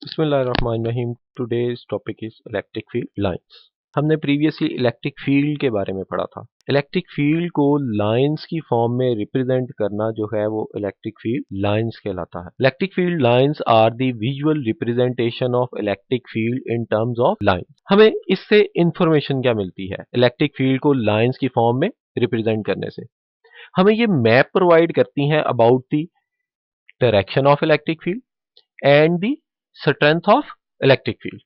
बिस्मिल्लाहिर्रहमानिर्रहीम। Today's topic is electric field lines. हमने previously electric field के बारे में पढ़ा था। इलेक्ट्रिक फील्ड को लाइंस की फॉर्म में रिप्रेजेंट करना जो है वो इलेक्ट्रिक फील्ड लाइंस कहलाता है। Electric field lines are the visual representation of electric field in terms of line. हमें इससे इंफॉर्मेशन क्या मिलती है? इलेक्ट्रिक फील्ड को लाइंस की फॉर्म में रिप्रेजेंट करने से हमें ये मैप प्रोवाइड करती हैं about the direction of electric field and the strength of electric field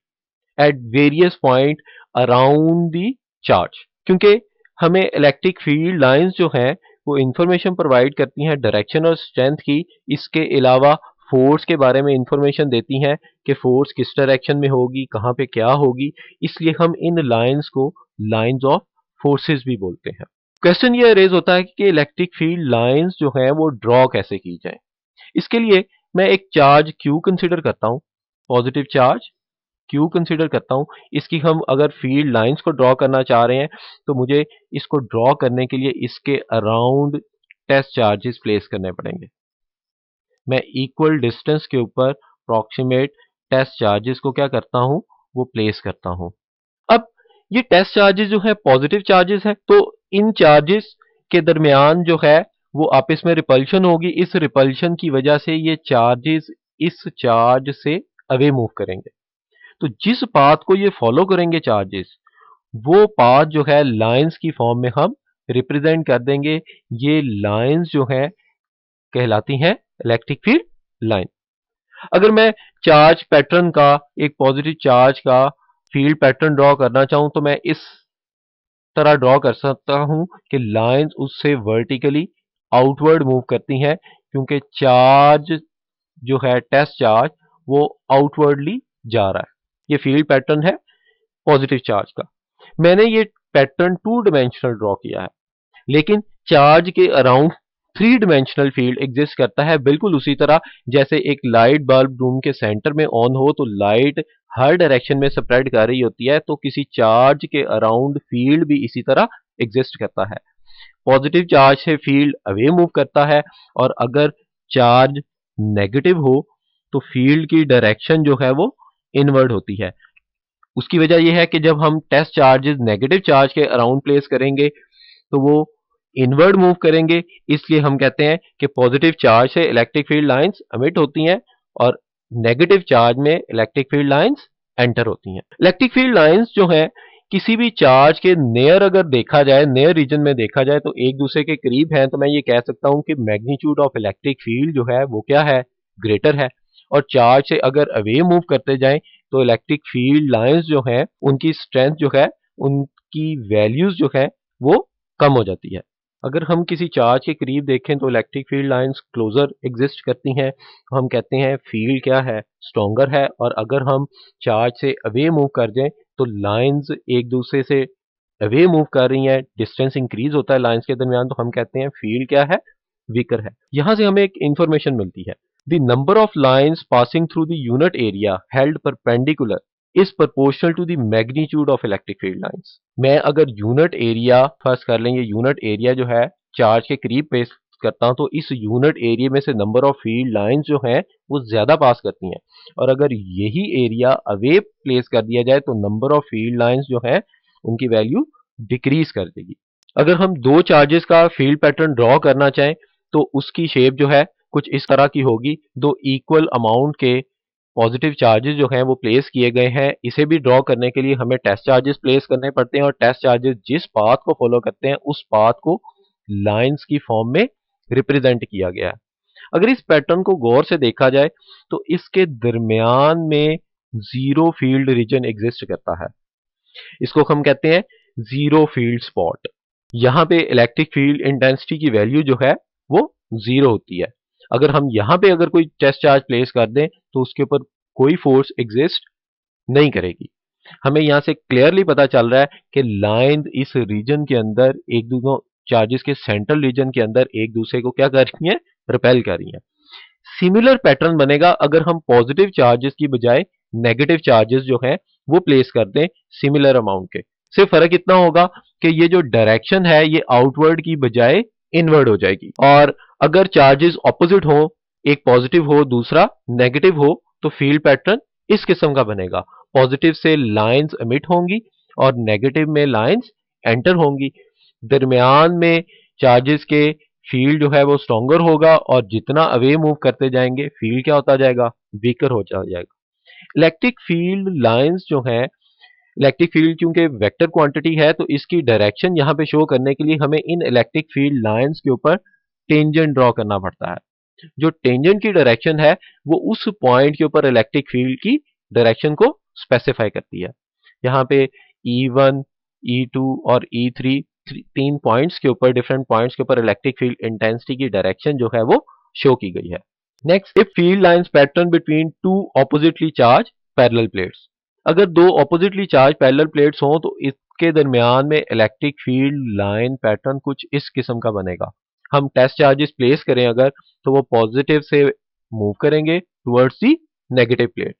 at various point around the charge। क्योंकि हमें इलेक्ट्रिक फील्ड लाइंस जो हैं वो इंफॉर्मेशन प्रोवाइड करती हैं डायरेक्शन और स्ट्रेंथ की। इसके अलावा फोर्स के बारे में इंफॉर्मेशन देती हैं कि फोर्स किस डायरेक्शन में होगी, कहाँ पे क्या होगी। इसलिए हम इन लाइंस को लाइंस ऑफ फोर्सेस भी बोलते हैं। क्वेश्चन ये रेज होता है कि इलेक्ट्रिक फील्ड लाइंस जो हैं वो ड्रॉ कैसे की जाए। इसके लिए मैं एक चार्ज Q कंसीडर करता हूं, पॉजिटिव चार्ज Q कंसीडर करता हूं। इसकी हम अगर फील्ड लाइंस को ड्रॉ करना चाह रहे हैं तो मुझे इसको ड्रॉ करने के लिए इसके अराउंड टेस्ट चार्जेस प्लेस करने पड़ेंगे। मैं इक्वल डिस्टेंस के ऊपर अप्रॉक्सीमेट टेस्ट चार्जेस को क्या करता हूं, वो प्लेस करता हूं। अब ये टेस्ट चार्जेस जो है पॉजिटिव चार्जेस है, तो इन चार्जेस के दरमियान जो है वो आपस में रिपल्शन होगी। इस रिपल्शन की वजह से ये चार्जेस इस चार्ज से अवे मूव करेंगे। तो जिस पाथ को ये फॉलो करेंगे चार्जेस, वो पाथ जो है लाइंस की फॉर्म में हम रिप्रेजेंट कर देंगे। ये लाइंस जो है कहलाती हैं इलेक्ट्रिक फील्ड लाइन। अगर मैं चार्ज पैटर्न का, एक पॉजिटिव चार्ज का फील्ड पैटर्न ड्रॉ करना चाहूं तो मैं इस तरह ड्रॉ कर सकता हूं कि लाइंस उससे वर्टिकली आउटवर्ड मूव करती हैं, क्योंकि चार्ज जो है टेस्ट चार्ज वो आउटवर्डली जा रहा है। ये फील्ड पैटर्न है पॉजिटिव चार्ज का। मैंने ये पैटर्न टू डायमेंशनल ड्रॉ किया है, लेकिन चार्ज के around three dimensional field exist करता है। बिल्कुल उसी तरह जैसे एक लाइट बल्ब रूम के सेंटर में ऑन हो तो लाइट हर डायरेक्शन में स्प्रेड कर रही होती है, तो किसी चार्ज के अराउंड फील्ड भी इसी तरह एग्जिस्ट करता है। पॉजिटिव चार्ज से फील्ड अवे मूव करता है, और अगर चार्ज नेगेटिव हो तो फील्ड की डायरेक्शन जो है वो इनवर्ड होती है। उसकी वजह यह है कि जब हम टेस्ट चार्जेस नेगेटिव चार्ज के अराउंड प्लेस करेंगे तो वो इनवर्ड मूव करेंगे। इसलिए हम कहते हैं कि पॉजिटिव चार्ज से इलेक्ट्रिक फील्ड लाइंस एमिट होती हैं और नेगेटिव चार्ज में इलेक्ट्रिक फील्ड लाइंस एंटर होती हैं। इलेक्ट्रिक फील्ड लाइंस जो है किसी भी चार्ज के नियर अगर देखा जाए, नियर रीजन में देखा जाए तो एक दूसरे के करीब हैं, तो मैं ये कह सकता हूं कि मैग्नीट्यूड ऑफ इलेक्ट्रिक फील्ड जो है वो क्या है, ग्रेटर है। और चार्ज से अगर अवे मूव करते जाएं तो इलेक्ट्रिक फील्ड लाइंस जो है उनकी स्ट्रेंथ जो है, उनकी वैल्यूज जो है वो कम हो जाती है। अगर हम किसी चार्ज के करीब देखें तो electric field lines closer exist करती हैं, तो हम कहते हैं फील्ड क्या है, स्ट्रॉन्गर है। और अगर हम चार्ज से अवे मूव कर जाएं तो लाइंस एक दूसरे से अवे मूव कर रही हैं, डिस्टेंस इंक्रीज होता है लाइंस के दरमियान, तो हम कहते हैं फील्ड क्या है, वीकर है। यहां से हमें एक इंफॉर्मेशन मिलती है, the number of lines passing through the unit area held perpendicular is proportional to the magnitude of electric field lines. मैं अगर यूनिट एरिया फर्स्ट कर लेंगे, यूनिट एरिया जो है चार्ज के करीब पेश करता हूं तो इस यूनिट एरिया में से नंबर ऑफ फील्ड लाइंस जो हैं वो ज्यादा पास करती हैं, और अगर यही एरिया अवे प्लेस कर दिया जाए तो नंबर ऑफ फील्ड लाइंस जो है उनकी वैल्यू डिक्रीज कर देगी। अगर हम दो चार्जेस का फील्ड पैटर्न ड्रॉ करना चाहें तो उसकी शेप जो है कुछ इस तरह की होगी। दो इक्वल अमाउंट के पॉजिटिव चार्जेस जो हैं वो प्लेस किए गए हैं। इसे भी ड्रॉ करने के लिए हमें टेस्ट चार्जेस प्लेस करने पड़ते हैं, और टेस्ट चार्जेस जिस पाथ को फॉलो करते हैं उस पाथ को लाइंस की फॉर्म में रिप्रेजेंट किया गया है। अगर इस पैटर्न को गौर से देखा जाए तो इसके दरमियान में जीरो फील्ड रीजन एग्जिस्ट करता है। इसको हम कहते हैं जीरो फील्ड स्पॉट। यहां पे इलेक्ट्रिक फील्ड इंटेंसिटी की वैल्यू जो है वो जीरो होती है। अगर हम यहां पे अगर कोई टेस्ट चार्ज प्लेस कर दें तो उसके ऊपर कोई फोर्स एग्जिस्ट नहीं करेगी। हमें यहां से क्लियरली पता चल रहा है कि लाइन इस रीजन के अंदर एक दूसरे चार्जेस के सेंट्रल रीजन के अंदर एक दूसरे को क्या कर रही हैं, रिपेल कर रही हैं। सिमिलर पैटर्न बनेगा अगर हम पॉजिटिव चार्जेस की बजाय नेगेटिव चार्जेस जो हैं वो प्लेस कर दें सिमिलर अमाउंट के। सिर्फ फर्क इतना होगा कि ये जो डायरेक्शन है ये आउटवर्ड की बजाय इनवर्ड हो जाएगी। और अगर चार्जेस ऑपोजिट हो, एक पॉजिटिव हो दूसरा नेगेटिव हो, तो फील्ड पैटर्न इस किस्म का बनेगा। पॉजिटिव से लाइंस एमिट होंगी और नेगेटिव में लाइंस एंटर होंगी। दरमियान में चार्जेस के फील्ड जो है वो स्ट्रॉन्गर होगा और जितना अवे मूव करते जाएंगे फील्ड क्या होता जाएगा, वीकर हो जाएगा। इलेक्ट्रिक फील्ड लाइंस जो है, इलेक्ट्रिक फील्ड क्योंकि वेक्टर क्वांटिटी है तो इसकी डायरेक्शन यहाँ पे शो करने के लिए हमें इन इलेक्ट्रिक फील्ड लाइंस के ऊपर टेंजेंट ड्रॉ करना पड़ता है। जो टेंजेंट की डायरेक्शन है वो उस पॉइंट के ऊपर इलेक्ट्रिक फील्ड की डायरेक्शन को स्पेसिफाई करती है। यहाँ पे E1, E2 और E3 तीन पॉइंट्स के ऊपर, डिफरेंट पॉइंट्स के ऊपर इलेक्ट्रिक फील्ड इंटेंसिटी की डायरेक्शन जो है वो शो की गई है। Next, if field lines pattern between two oppositely charge parallel plates, अगर दो ऑपोजिटली चार्ज पैरेलल प्लेट्स हों तो इसके दरमियान में इलेक्ट्रिक फील्ड लाइन पैटर्न कुछ इस किस्म का बनेगा। हम टेस्ट चार्जेस प्लेस करें अगर, तो वो पॉजिटिव से मूव करेंगे टुवर्ड्स दी नेगेटिव प्लेट।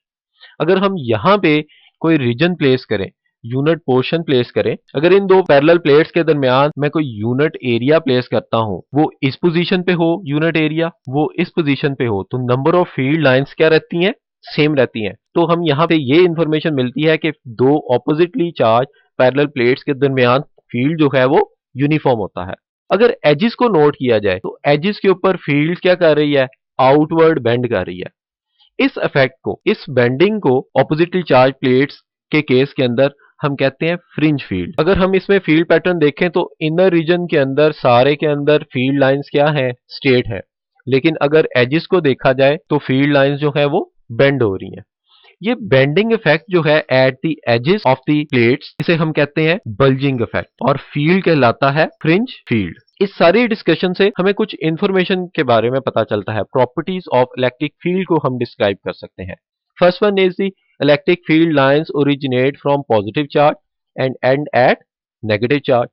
अगर हम यहाँ पे कोई रीजन प्लेस करें, यूनिट पोर्शन प्लेस करें, अगर इन दो पैरेलल प्लेट्स के दरमियान मैं कोई यूनिट एरिया प्लेस करता हूं, वो इस पोजीशन पे हो, यूनिट एरिया वो इस पोजीशन पे हो, तो नंबर ऑफ फील्ड लाइंस क्या रहती हैं, सेम रहती हैं। तो हम यहाँ पे ये इंफॉर्मेशन मिलती है कि दो ऑपोजिटली चार्ज पैरेलल प्लेट्स के दरमियान फील्ड जो है वो यूनिफॉर्म होता है। अगर एजिस को नोट किया जाए तो एजिस के ऊपर फील्ड क्या कर रही है, आउटवर्ड बेंड कर रही है। इस इफेक्ट को, इस बेंडिंग को ऑपोजिटली चार्ज प्लेट्स के केस के अंदर हम कहते हैं फ्रिंज फील्ड। अगर हम इसमें फील्ड पैटर्न देखें तो इनर रीजन के अंदर सारे के अंदर फील्ड लाइंस क्या है, स्ट्रेट है, लेकिन अगर एजिस को देखा जाए तो फील्ड लाइंस जो है वो बेंड हो रही हैं। ये बेंडिंग इफेक्ट जो है at the edges of the plates, इसे हम कहते हैं बल्जिंग इफेक्ट, और फील्ड कहलाता है फ्रिंज फील्ड। इस सारी डिस्कशन से हमें कुछ इंफॉर्मेशन के बारे में पता चलता है। प्रॉपर्टीज ऑफ इलेक्ट्रिक फील्ड को हम डिस्क्राइब कर सकते हैं। First one is the electric field lines originate from positive charge end end at negative charge.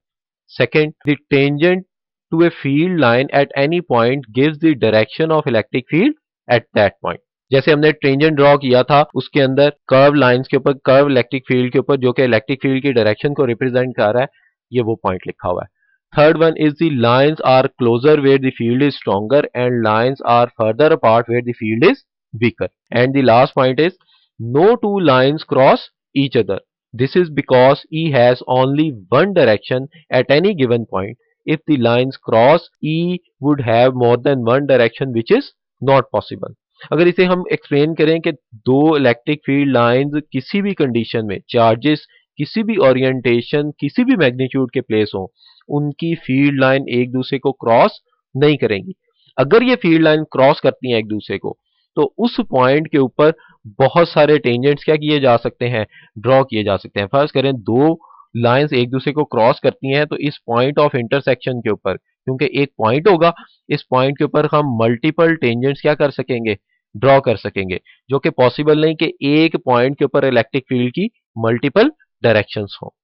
Second, the tangent to a field line at any point gives the direction of electric field at that point. जैसे हमने tangent draw किया था उसके अंदर curve lines के ऊपर, curve electric field के ऊपर जो कि इलेक्ट्रिक फील्ड की डायरेक्शन को रिप्रेजेंट कर रहा है, ये वो पॉइंट लिखा हुआ है। Third one is the lines are closer where the field is stronger and lines are farther apart where the field is weaker. And the last point is no two lines cross each other. This is because E has only one direction at any given point. If the lines cross, E would have more than one direction, which is not possible. अगर इसे हम explain करें कि दो electric field lines किसी भी condition में, charges किसी भी ओरिएंटेशन, किसी भी मैग्नीट्यूड के प्लेस हों, उनकी फील्ड लाइन एक दूसरे को क्रॉस नहीं करेंगी। अगर ये फील्ड लाइन क्रॉस करती हैं एक दूसरे को, तो उस पॉइंट के ऊपर बहुत सारे टेंजेंट्स क्या किए जा सकते हैं, ड्रॉ किए जा सकते हैं। फर्ज करें दो लाइंस एक दूसरे को क्रॉस करती हैं, तो इस पॉइंट ऑफ इंटरसेक्शन के ऊपर, क्योंकि एक पॉइंट होगा, इस पॉइंट के ऊपर हम मल्टीपल टेंजेंट्स क्या कर सकेंगे, ड्रॉ कर सकेंगे, जो कि पॉसिबल नहीं कि एक पॉइंट के ऊपर इलेक्ट्रिक फील्ड की मल्टीपल डायरेक्शंस हो।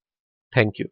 Thank you.